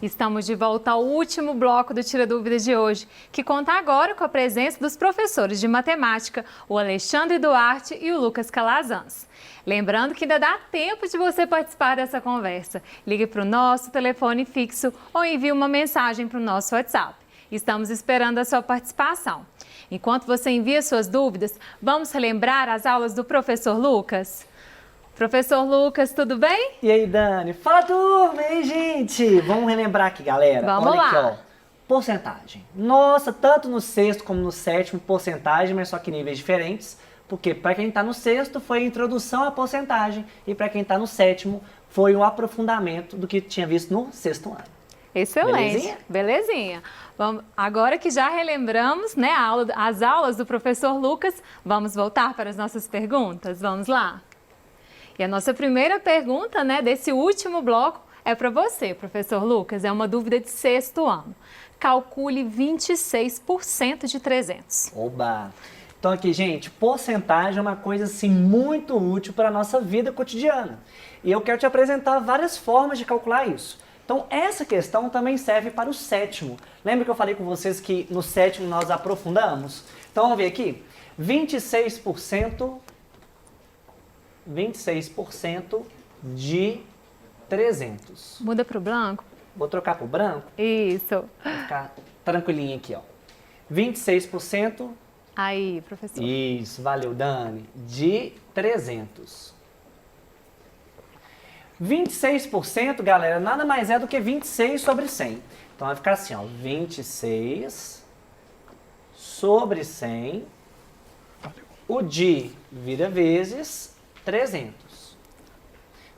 Estamos de volta ao último bloco do Tira Dúvidas de hoje, que conta agora com a presença dos professores de matemática, o Alexandre Duarte e o Lucas Calazans. Lembrando que ainda dá tempo de você participar dessa conversa. Ligue para o nosso telefone fixo ou envie uma mensagem para o nosso WhatsApp. Estamos esperando a sua participação. Enquanto você envia suas dúvidas, vamos relembrar as aulas do professor Lucas? Professor Lucas, tudo bem? E aí, Dani? Fala, turma! E aí, gente? Vamos relembrar aqui, galera. Vamos Olha lá. aqui, ó. Porcentagem. Nossa, tanto no sexto como no sétimo, porcentagem, mas só que níveis diferentes. Porque para quem está no sexto foi a introdução à porcentagem e para quem está no sétimo foi o aprofundamento do que tinha visto no sexto ano. Excelente, belezinha. Agora que já relembramos, né, as aulas do professor Lucas, vamos voltar para as nossas perguntas? Vamos lá? E a nossa primeira pergunta, né, desse último bloco é para você, professor Lucas. É uma dúvida de sexto ano. Calcule 26% de 300. Oba! Então aqui, gente, porcentagem é uma coisa assim muito útil para a nossa vida cotidiana. E eu quero te apresentar várias formas de calcular isso. Então essa questão também serve para o sétimo. Lembra que eu falei com vocês que no sétimo nós aprofundamos? Então vamos ver aqui. 26% de 300. Muda para o branco? Vou trocar para o branco. Isso. Vou ficar tranquilinho aqui, ó. 26%. Aí, professor. Isso, valeu, Dani. De 300. 26%, galera, nada mais é do que 26 sobre 100. Então vai ficar assim, ó. 26 sobre 100. O de vira vezes 300.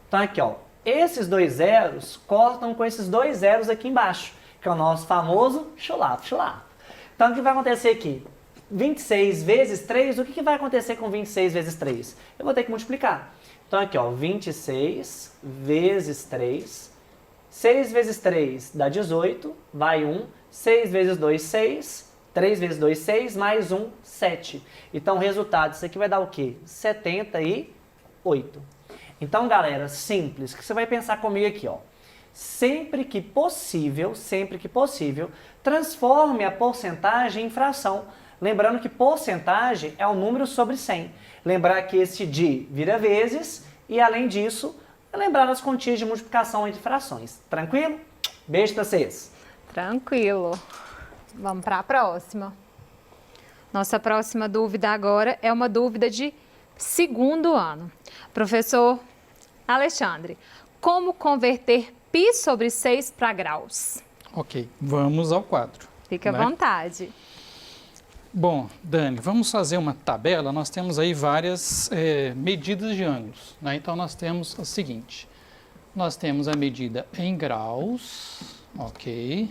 Então aqui, ó. Esses dois zeros cortam com esses dois zeros aqui embaixo, que é o nosso famoso chulapo, chulapo. Então o que vai acontecer aqui? 26 vezes 3, o que vai acontecer com 26 vezes 3? Eu vou ter que multiplicar. Então aqui, ó, 26 vezes 3. 6 vezes 3 dá 18, vai 1. 6 vezes 2, 6. 3 vezes 2, 6, mais 1, 7. Então o resultado disso aqui vai dar o quê? 78. Então, galera, simples. O que você vai pensar comigo aqui, ó? Sempre que possível, transforme a porcentagem em fração. Lembrando que porcentagem é o número sobre 100. Lembrar que esse de vira vezes e, além disso, lembrar das continhas de multiplicação entre frações. Tranquilo? Beijo pra vocês. Tranquilo. Vamos para a próxima. Nossa próxima dúvida agora é uma dúvida de segundo ano. Professor Alexandre, como converter π sobre 6 para graus? Ok, vamos ao quadro. Fique à vontade. Bom, Dani, vamos fazer uma tabela. Nós temos aí várias medidas de ângulos, né? Então, nós temos o seguinte. Nós temos a medida em graus, ok.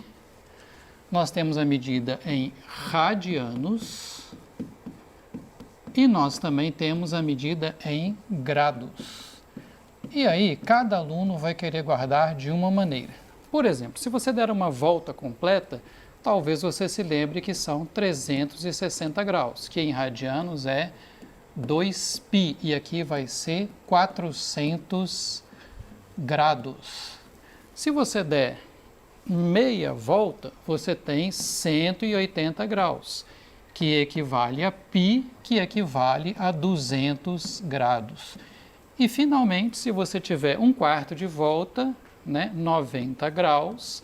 Nós temos a medida em radianos. E nós também temos a medida em grados. E aí, cada aluno vai querer guardar de uma maneira. Por exemplo, se você der uma volta completa, talvez você se lembre que são 360 graus, que em radianos é 2π, e aqui vai ser 400 grados. Se você der meia volta, você tem 180 graus, que equivale a π, que equivale a 200 graus. E, finalmente, se você tiver um quarto de volta, né, 90 graus,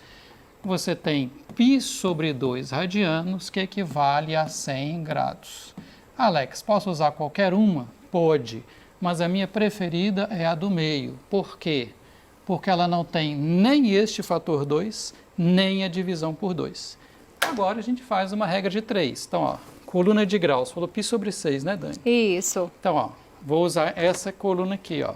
você tem π sobre 2 radianos, que equivale a 100 graus. Alex, posso usar qualquer uma? Pode, mas a minha preferida é a do meio. Por quê? Porque ela não tem nem este fator 2, nem a divisão por 2. Agora a gente faz uma regra de 3. Então, ó, coluna de graus, falou π sobre 6, né, Dani? Isso. Então, ó, vou usar essa coluna aqui, ó.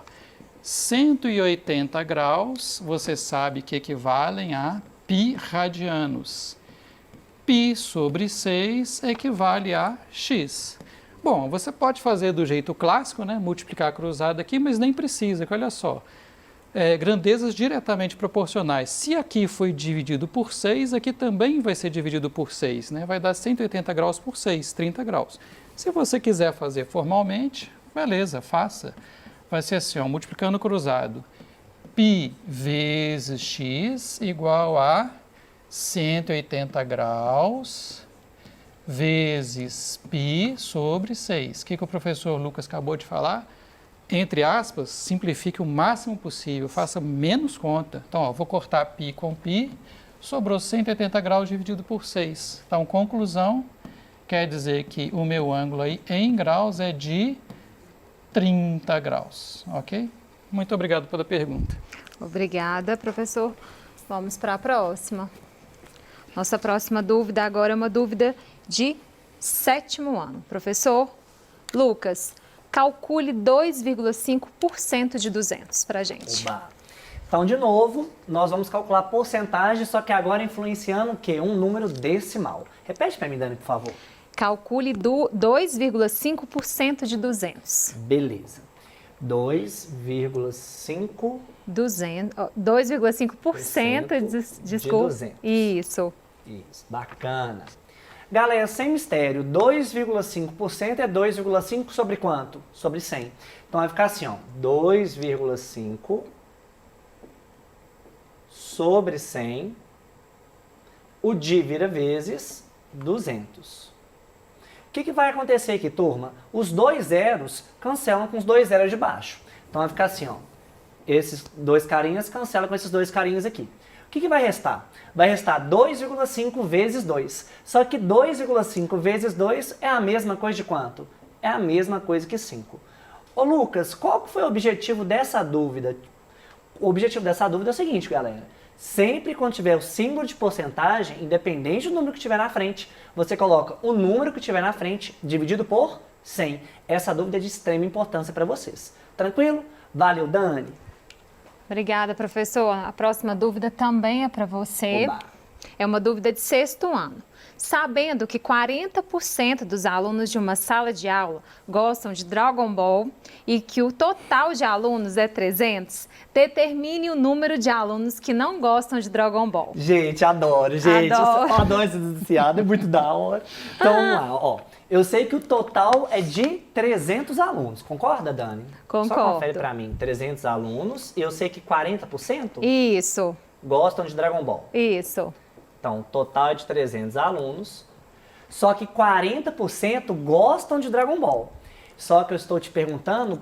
180 graus, você sabe que equivalem a π radianos. Π sobre 6 equivale a x. Bom, você pode fazer do jeito clássico, né? Multiplicar cruzado aqui, mas nem precisa, que olha só. Grandezas diretamente proporcionais. Se aqui foi dividido por 6, aqui também vai ser dividido por 6, né? Vai dar 180 graus por 6, 30 graus. Se você quiser fazer formalmente, beleza, faça. Vai ser assim, ó, multiplicando cruzado. π π vezes x igual a 180 graus vezes π sobre 6. O que o professor Lucas acabou de falar? Entre aspas, simplifique o máximo possível, faça menos conta. Então, ó, vou cortar π com π, sobrou 180 graus dividido por 6. Então, conclusão, quer dizer que o meu ângulo aí em graus é de 30 graus, ok? Muito obrigado pela pergunta. Obrigada, professor. Vamos para a próxima. Nossa próxima dúvida agora é uma dúvida de 7º ano. Professor Lucas, calcule 2,5% de 200 para a gente. Oba. Então, de novo, nós vamos calcular porcentagem, só que agora influenciando o quê? Um número decimal. Repete para mim, Dani, por favor. Calcule 2,5% de 200. Beleza. 2,5%. 2,5%, desculpa. 200. Isso. Isso, bacana. Galera, sem mistério, 2,5% é 2,5 sobre quanto? Sobre 100. Então vai ficar assim, ó, 2,5 sobre 100, o di vira vezes 200. O que vai acontecer aqui, turma? Os dois zeros cancelam com os dois zeros de baixo. Então vai ficar assim, ó, esses dois carinhas cancelam com esses dois carinhas aqui. O que vai restar? Vai restar 2,5 vezes 2. Só que 2,5 vezes 2 é a mesma coisa de quanto? É a mesma coisa que 5. Ô Lucas, qual foi o objetivo dessa dúvida? O objetivo dessa dúvida é o seguinte, galera. Sempre quando tiver o símbolo de porcentagem, independente do número que tiver na frente, você coloca o número que tiver na frente dividido por 100. Essa dúvida é de extrema importância para vocês. Tranquilo? Valeu, Dani. Obrigada, professor. A próxima dúvida também é para você. Oba. É uma dúvida de 6º ano. Sabendo que 40% dos alunos de uma sala de aula gostam de Dragon Ball e que o total de alunos é 300, determine o número de alunos que não gostam de Dragon Ball. Gente, adoro, gente. Adoro. Eu adoro esse desviado, é muito da hora. Então, vamos lá, ó. Eu sei que o total é de 300 alunos. Concorda, Dani? Concordo. Só confere pra mim. 300 alunos. Eu sei que 40% Isso, gostam de Dragon Ball. isso. Então, o total é de 300 alunos. Só que 40% gostam de Dragon Ball. Só que eu estou te perguntando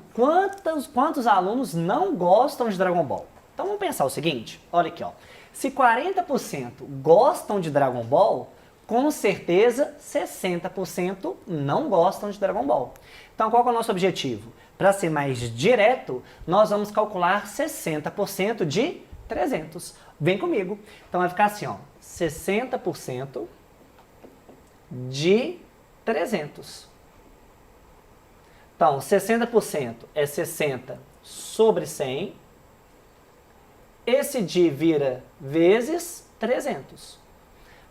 quantos alunos não gostam de Dragon Ball. Então, vamos pensar o seguinte. Olha aqui, ó. Se 40% gostam de Dragon Ball, com certeza 60% não gostam de Dragon Ball. Então, qual que é o nosso objetivo? Para ser mais direto, nós vamos calcular 60% de 300. Vem comigo. Então, vai ficar assim, ó. 60% de 300. Então, 60% é 60 sobre 100. Esse de vira vezes 300.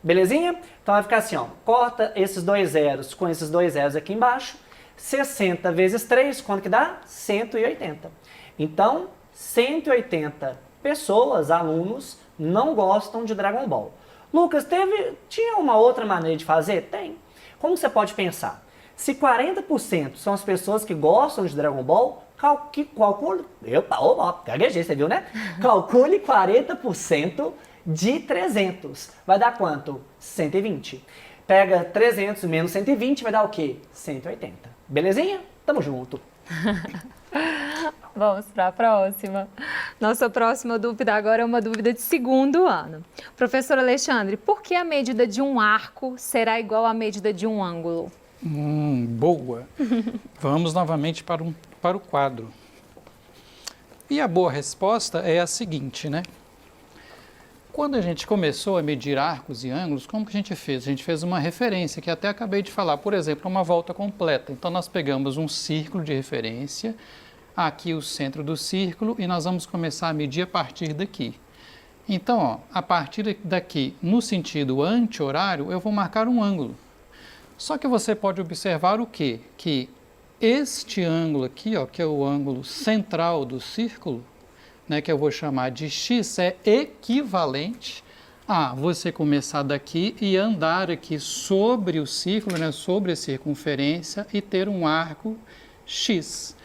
Belezinha? Então vai ficar assim, ó. Corta esses dois zeros com esses dois zeros aqui embaixo. 60 vezes 3, quanto que dá? 180. Então, 180 pessoas, alunos, não gostam de Dragon Ball. Lucas, tinha uma outra maneira de fazer? Tem. Como você pode pensar? Se 40% são as pessoas que gostam de Dragon Ball, calcule... Gaguejei, você viu, né? Calcule 40% de 300. Vai dar quanto? 120. Pega 300 menos 120, vai dar o quê? 180. Belezinha? Tamo junto. Vamos para a próxima. Nossa próxima dúvida agora é uma dúvida de 2º ano. Professor Alexandre, por que a medida de um arco será igual à medida de um ângulo? Boa. Vamos novamente para o quadro. E a boa resposta é a seguinte, né? Quando a gente começou a medir arcos e ângulos, como que a gente fez? A gente fez uma referência, que até acabei de falar, por exemplo, uma volta completa. Então, nós pegamos um círculo de referência, aqui o centro do círculo, e nós vamos começar a medir a partir daqui. Então, ó, a partir daqui, no sentido anti-horário, eu vou marcar um ângulo. Só que você pode observar o quê? Que este ângulo aqui, ó, que é o ângulo central do círculo, né, que eu vou chamar de x, é equivalente a você começar daqui e andar aqui sobre o círculo, né, sobre a circunferência e ter um arco x.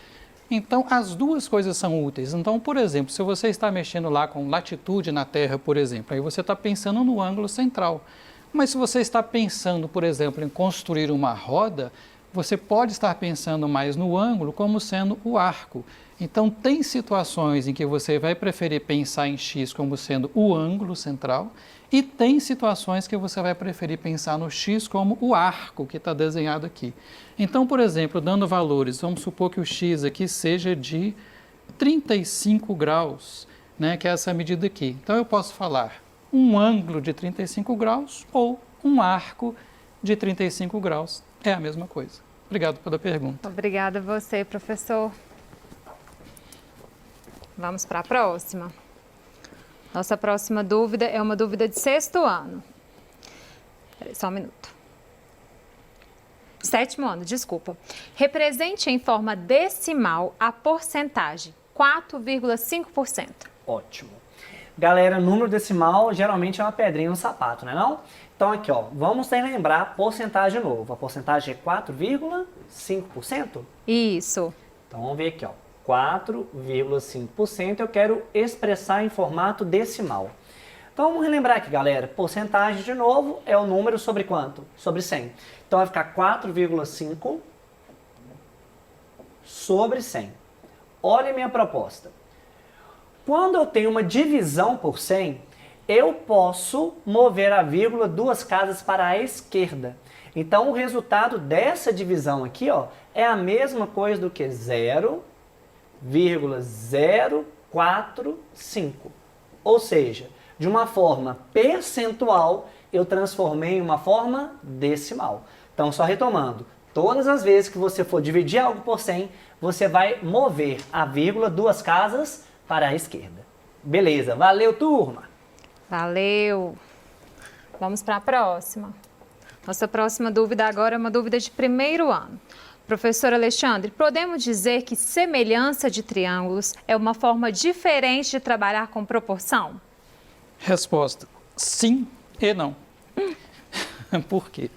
Então, as duas coisas são úteis. Então, por exemplo, se você está mexendo lá com latitude na Terra, por exemplo, aí você está pensando no ângulo central. Mas se você está pensando, por exemplo, em construir uma roda, você pode estar pensando mais no ângulo como sendo o arco. Então, tem situações em que você vai preferir pensar em x como sendo o ângulo central e tem situações que você vai preferir pensar no x como o arco que está desenhado aqui. Então, por exemplo, dando valores, vamos supor que o x aqui seja de 35 graus, né, que é essa medida aqui. Então, eu posso falar um ângulo de 35 graus ou um arco de 35 graus. É a mesma coisa. Obrigado pela pergunta. Obrigada a você, professor. Vamos para a próxima. Nossa próxima dúvida é uma dúvida de 6º ano. Peraí, só um minuto. 7º ano, desculpa. Represente em forma decimal a porcentagem 4,5%. Ótimo. Galera, número decimal geralmente é uma pedrinha no sapato, né não? Então aqui, ó, vamos relembrar a porcentagem de novo. A porcentagem é 4,5%? Isso. Então vamos ver aqui, ó. 4,5% eu quero expressar em formato decimal. Então vamos relembrar aqui, galera. Porcentagem, de novo, é o número sobre quanto? Sobre 100. Então vai ficar 4,5 sobre 100. Olha a minha proposta. Quando eu tenho uma divisão por 100, eu posso mover a vírgula 2 casas para a esquerda. Então o resultado dessa divisão aqui, ó, é a mesma coisa do que 0,045. Ou seja, de uma forma percentual, eu transformei em uma forma decimal. Então, só retomando, todas as vezes que você for dividir algo por 100, você vai mover a vírgula 2 casas para a esquerda. Beleza, valeu, turma! Valeu! Vamos para a próxima. Nossa próxima dúvida agora é uma dúvida de 1º ano. Professor Alexandre, podemos dizer que semelhança de triângulos é uma forma diferente de trabalhar com proporção? Resposta: sim e não. Por quê?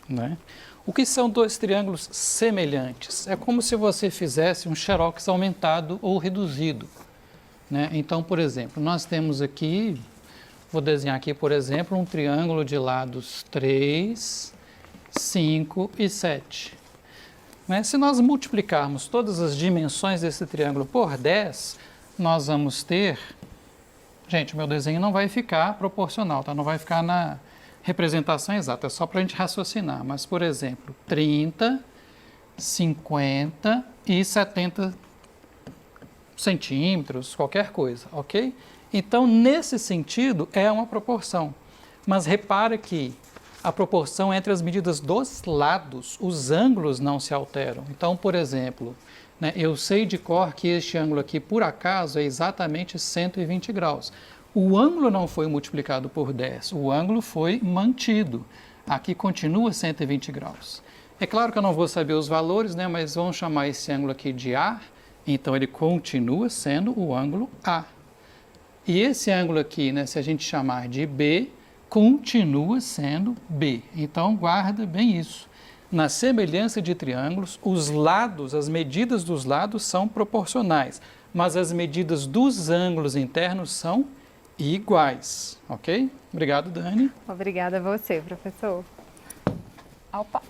Né? O que são dois triângulos semelhantes? É como se você fizesse um xerox aumentado ou reduzido. Né? Então, por exemplo, nós temos aqui, vou desenhar aqui, por exemplo, um triângulo de lados 3, 5 e 7. Mas se nós multiplicarmos todas as dimensões desse triângulo por 10, nós vamos ter... Gente, o meu desenho não vai ficar proporcional, tá? Não vai ficar na representação exata, é só para a gente raciocinar. Mas, por exemplo, 30, 50 e 70 centímetros, qualquer coisa, ok? Então, nesse sentido, é uma proporção. Mas repara que a proporção entre as medidas dos lados, os ângulos não se alteram. Então, por exemplo, né, eu sei de cor que este ângulo aqui, por acaso, é exatamente 120 graus. O ângulo não foi multiplicado por 10, o ângulo foi mantido. Aqui continua 120 graus. É claro que eu não vou saber os valores, né, mas vamos chamar esse ângulo aqui de A, então ele continua sendo o ângulo A. E esse ângulo aqui, né, se a gente chamar de B, continua sendo B. Então, guarda bem isso. Na semelhança de triângulos, os lados, as medidas dos lados são proporcionais, mas as medidas dos ângulos internos são iguais, ok? Obrigado, Dani. Obrigada a você, professor. Opa!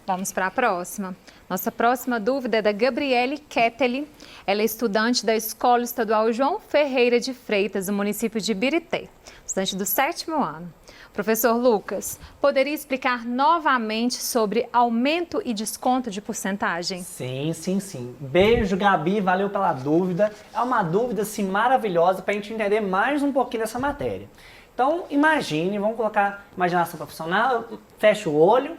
Vamos para a próxima. Nossa próxima dúvida é da Gabriele Ketteli. Ela é estudante da Escola Estadual João Ferreira de Freitas, no município de Ibirité, estudante do 7º ano. Professor Lucas, poderia explicar novamente sobre aumento e desconto de porcentagem? Sim, sim, sim. Beijo, Gabi, valeu pela dúvida. É uma dúvida assim, maravilhosa para a gente entender mais um pouquinho dessa matéria. Então, imagine, vamos colocar imaginação profissional, fecha o olho.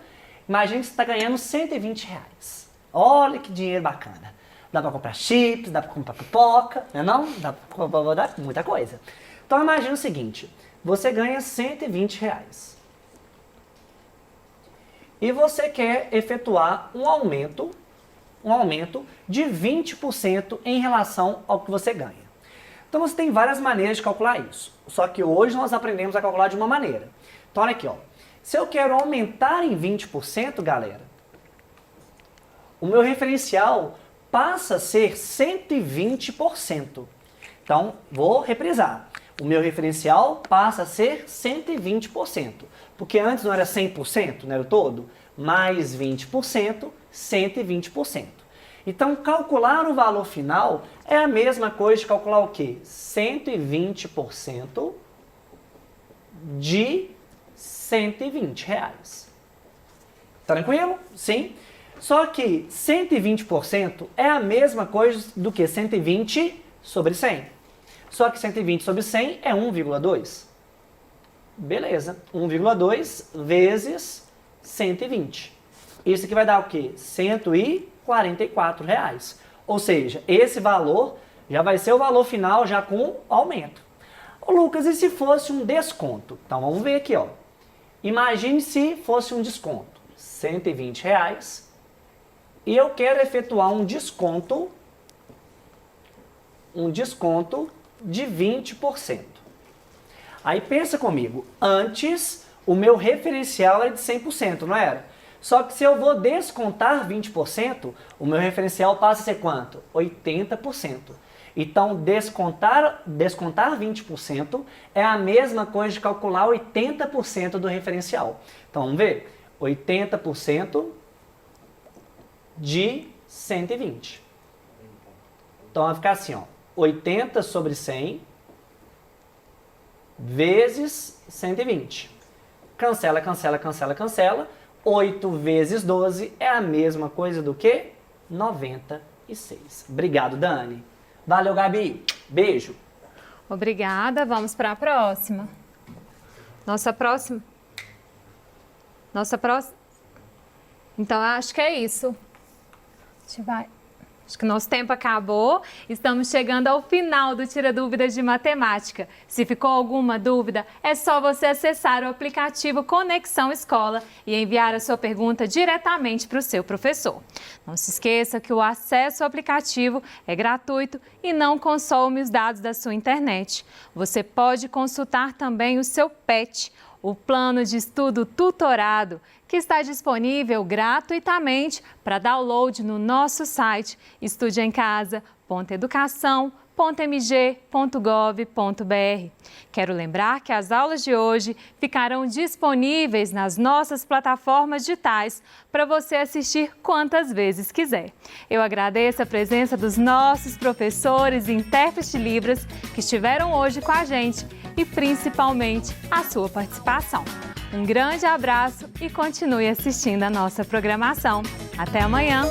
Imagine que você está ganhando R$120. Olha que dinheiro bacana. Dá para comprar chips, dá para comprar pipoca, né não? Dá para comprar muita coisa. Então imagine o seguinte, você ganha R$120. E você quer efetuar um aumento de 20% em relação ao que você ganha. Então você tem várias maneiras de calcular isso. Só que hoje nós aprendemos a calcular de uma maneira. Então olha aqui, ó. Se eu quero aumentar em 20%, galera, o meu referencial passa a ser 120%. Então, vou reprisar. O meu referencial passa a ser 120%. Porque antes não era 100%, não era o todo? Mais 20%, 120%. Então, calcular o valor final é a mesma coisa de calcular o quê? 120% de R$120. Tranquilo? Sim? Só que 120% é a mesma coisa do que 120 sobre 100. Só que 120 sobre 100 é 1,2. Beleza. 1,2 vezes 120. Isso aqui vai dar o quê? R$144. Ou seja, esse valor já vai ser o valor final já com aumento. Ô Lucas, e se fosse um desconto? Então vamos ver aqui, ó. Imagine se fosse um desconto. R$120 e eu quero efetuar um desconto de 20%. Aí pensa comigo, antes o meu referencial era de 100%, não era? Só que se eu vou descontar 20%, o meu referencial passa a ser quanto? 80%. Então, descontar 20% é a mesma coisa de calcular 80% do referencial. Então, vamos ver. 80% de 120. Então, vai ficar assim, ó. 80 sobre 100 vezes 120. Cancela, cancela, cancela, cancela. 8 vezes 12 é a mesma coisa do que 96. Obrigado, Dani. Valeu, Gabi. Beijo. Obrigada. Vamos para a próxima. Nossa próxima. Então, acho que é isso. Acho que nosso tempo acabou. Estamos chegando ao final do Tira Dúvidas de Matemática. Se ficou alguma dúvida, é só você acessar o aplicativo Conexão Escola e enviar a sua pergunta diretamente para o seu professor. Não se esqueça que o acesso ao aplicativo é gratuito e não consome os dados da sua internet. Você pode consultar também o seu PET, o plano de estudo tutorado, que está disponível gratuitamente para download no nosso site estudeemcasa.educação.mg.gov.br. Quero lembrar que as aulas de hoje ficarão disponíveis nas nossas plataformas digitais para você assistir quantas vezes quiser. Eu agradeço a presença dos nossos professores e intérpretes de Libras que estiveram hoje com a gente e principalmente a sua participação. Um grande abraço e continue assistindo a nossa programação. Até amanhã!